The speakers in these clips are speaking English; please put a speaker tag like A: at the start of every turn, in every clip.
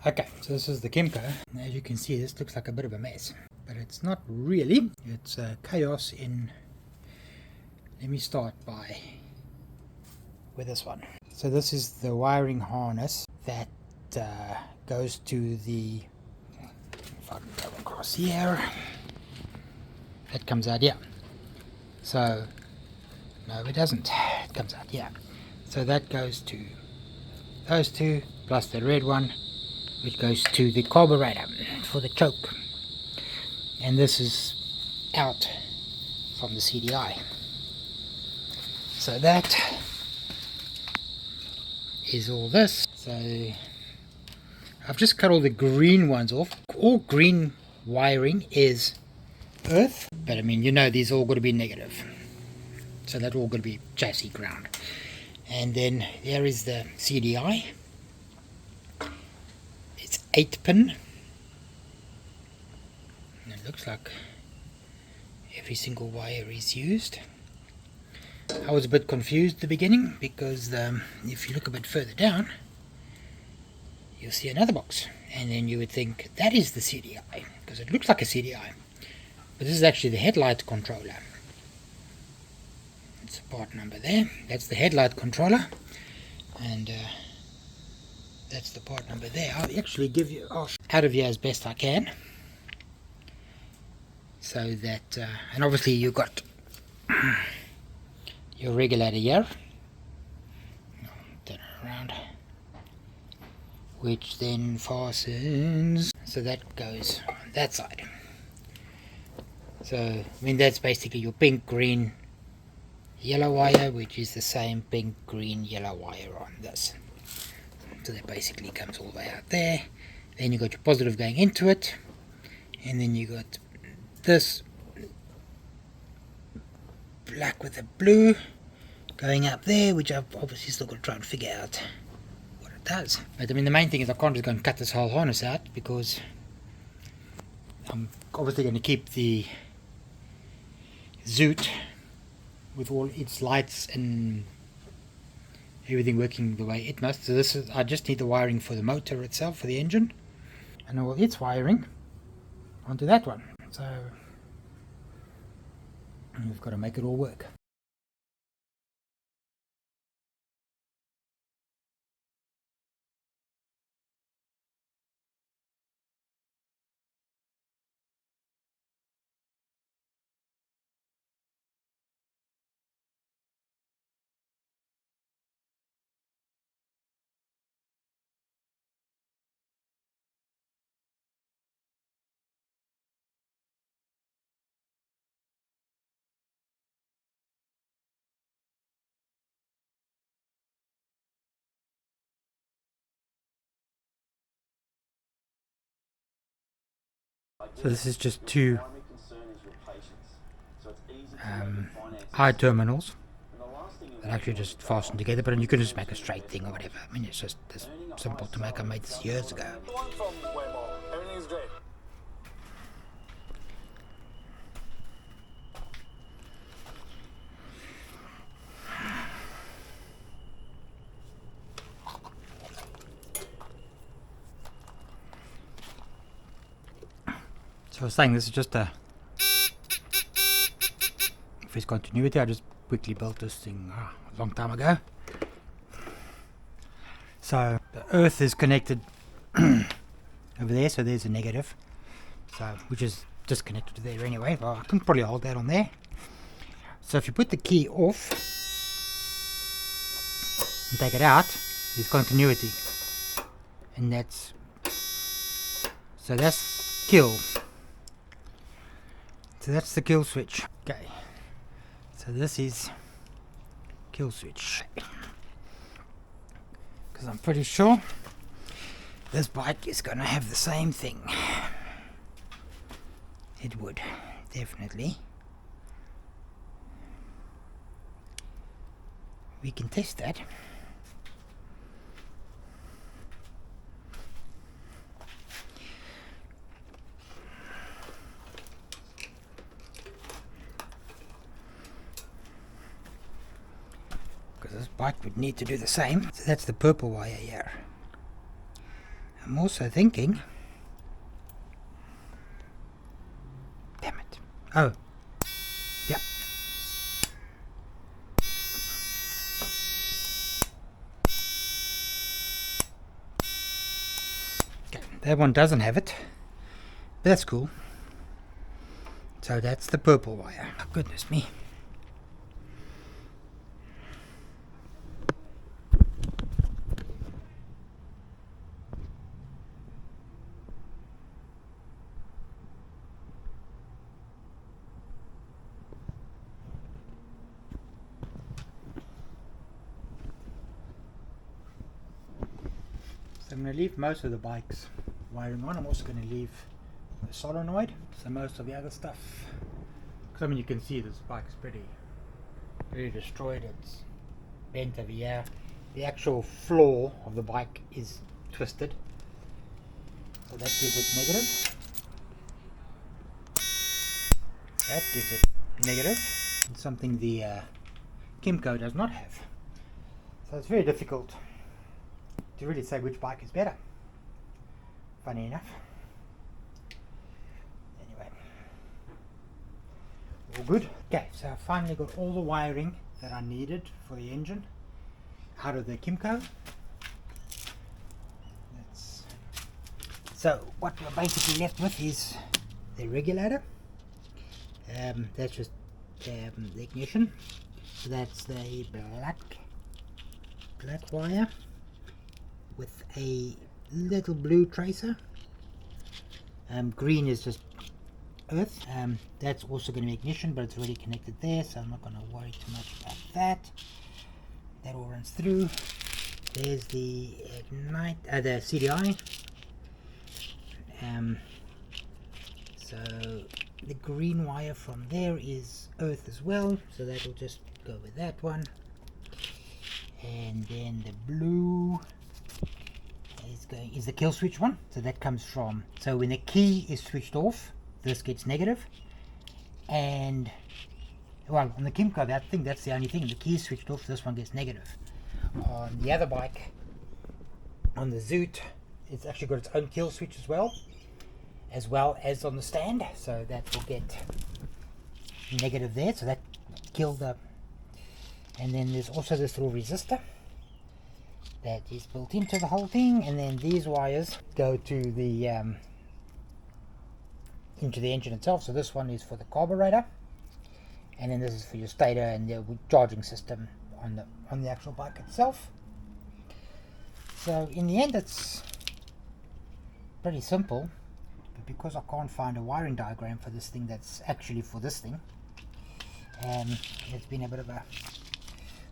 A: Okay, so this is the Kymco. As you can see, this looks like a bit of a mess, but it's not really. It's chaos in... Let me start with this one. So this is the wiring harness that goes to the... If I can go across here, it comes out here. So, no it doesn't, it comes out here. So that goes to those two, plus the red one, which goes to the carburetor for the choke. And this is out from the CDI. So that is all this. So I've just cut all the green ones off. All green wiring is earth, but I mean, you know, these all got to be negative. So that's all got to be chassis ground. And then there is the CDI. It's 8-pin. And it looks like every single wire is used. I was a bit confused at the beginning because if you look a bit further down, you'll see another box. And then you would think that is the CDI, because it looks like a CDI. But this is actually the headlight controller. It's a part number there. That's the headlight controller. And that's the part number there. I'll actually give you out of here as best I can. So that, and obviously you've got your regulator here. Turn it around. Which then fastens. So that goes on that side. So, I mean, that's basically your pink, green, yellow wire, which is the same pink, green, yellow wire on this. So that basically comes all the way out there. Then you got your positive going into it, and then you got this black with the blue going up there, which I've obviously still got to try and figure out what it does. But I mean, the main thing is I can't just go and cut this whole harness out, because I'm obviously going to keep the Zoot with all its lights and everything working the way it must. So this is, I just need the wiring for the motor itself, for the engine, and all its wiring onto that one. So we've got to make it all work. So this is just two eye terminals that actually just fasten together, but you can just make a straight thing or whatever. I mean, it's just this simple to make. I made this years ago. So I was saying this is just a for its continuity. I just quickly built this thing a long time ago. So the earth is connected over there, so there's a negative, so which is disconnected to there anyway. Well, I can probably hold that on there. So if you put the key off and take it out, there's continuity, and that's kill. So that's the kill switch. Okay, so this is kill switch, because I'm pretty sure this bike is going to have the same thing. It would, definitely. We can test that. This bike would need to do the same. So that's the purple wire here. I'm also thinking, damn it, oh, yep. Okay, that one doesn't have it, but that's cool. So that's the purple wire. Oh, goodness me. So I'm going to leave most of the bike's wiring on. I'm also going to leave the solenoid, so most of the other stuff, because I mean you can see this bike's pretty destroyed. It's bent over here. The actual floor of the bike is twisted, so that gives it negative. That gives it negative. It's something the Kymco does not have. So it's very difficult to really say which bike is better. Funny enough. Anyway, all good. Okay, so I finally got all the wiring that I needed for the engine out of the Kymco. So what we're basically left with is the regulator. That's just the ignition. So that's the black wire with a little blue tracer. Green is just earth. That's also going to be ignition, but it's already connected there, so I'm not going to worry too much about that. That all runs through. There's the ignite, the CDI. So the green wire from there is earth as well, so that will just go with that one. And then the blue is the kill switch one, so that comes from, so when the key is switched off, this gets negative. And well, on the Kymco, I think that's the only thing, the key is switched off, this one gets negative. On the other bike, on the Zoot, it's actually got its own kill switch as well as on the stand, so that will get negative there, so that killed the. And then there's also this little resistor that is built into the whole thing, and then these wires go to the into the engine itself. So this one is for the carburetor, and then this is for your stator and the charging system on the actual bike itself. So in the end, it's pretty simple, but because I can't find a wiring diagram for this thing that's actually for this thing, it's been a bit of a.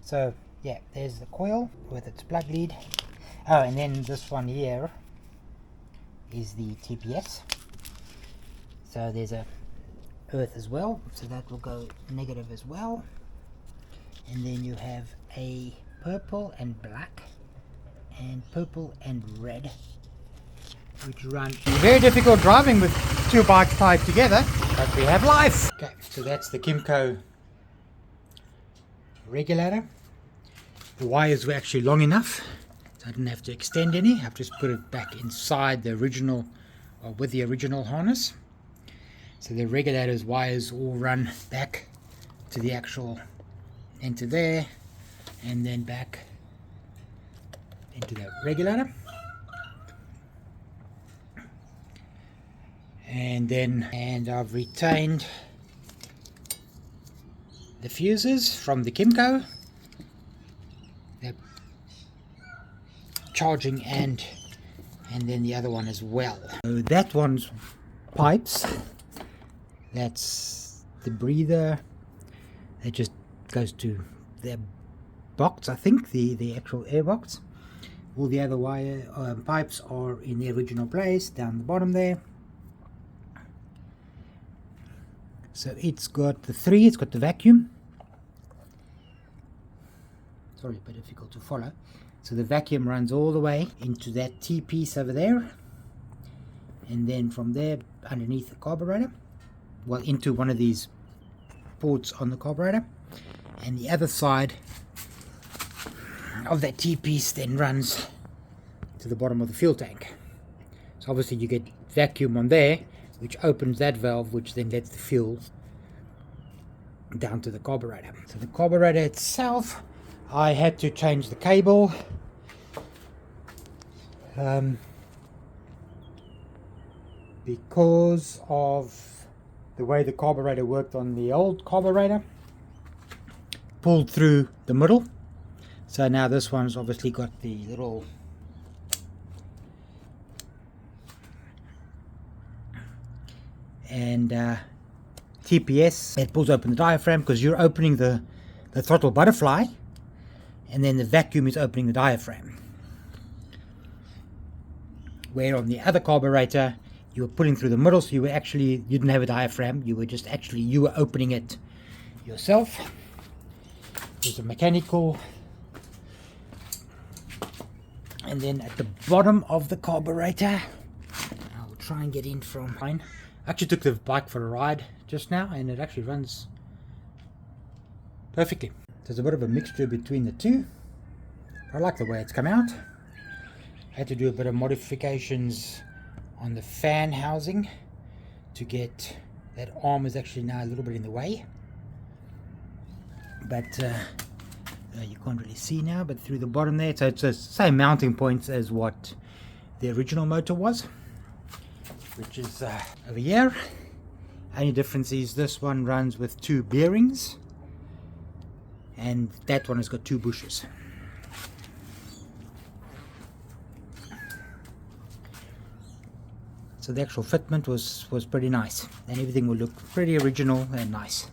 A: So yeah, there's the coil with its plug lead. Oh, and then this one here is the TPS. So there's a earth as well, so that will go negative as well. And then you have a purple and black and purple and red, which run. Very difficult driving with two bikes tied together, but we have life. Okay, so that's the Kymco regulator. The wires were actually long enough, so I didn't have to extend any. I've just put it back inside the original, or with the original harness. So the regulator's wires all run back to the actual, into there, and then back into the regulator. And I've retained the fuses from the Kymco, the charging and then the other one as well. So that one's pipes, that's the breather, it just goes to the box, I think, the actual air box. All the other wire pipes are in the original place down the bottom there. So it's got it's got the vacuum. Sorry, a bit difficult to follow. So the vacuum runs all the way into that T piece over there, and then from there underneath the carburetor, well, into one of these ports on the carburetor, and the other side of that T piece then runs to the bottom of the fuel tank. So obviously you get vacuum on there, which opens that valve, which then lets the fuel down to the carburetor. So the carburetor itself, I had to change the cable. Because of the way the carburetor worked on the old carburetor, pulled through the middle. So now this one's obviously got the little and TPS. It pulls open the diaphragm because you're opening the throttle butterfly, and then the vacuum is opening the diaphragm. Where on the other carburetor you were pulling through the middle, so you didn't have a diaphragm, you were opening it yourself. There's a mechanical, and then at the bottom of the carburetor, I'll try and get in from mine. I actually took the bike for a ride just now, and it actually runs perfectly. There's a bit of a mixture between the two. I like the way it's come out. I had to do a bit of modifications on the fan housing to get that arm is actually now a little bit in the way, but you can't really see now, but through the bottom there, so it's the same mounting points as what the original motor was, which is over here. Only difference is this one runs with 2 bearings and that one has got 2 bushes. So the actual fitment was pretty nice, and everything will look pretty original and nice.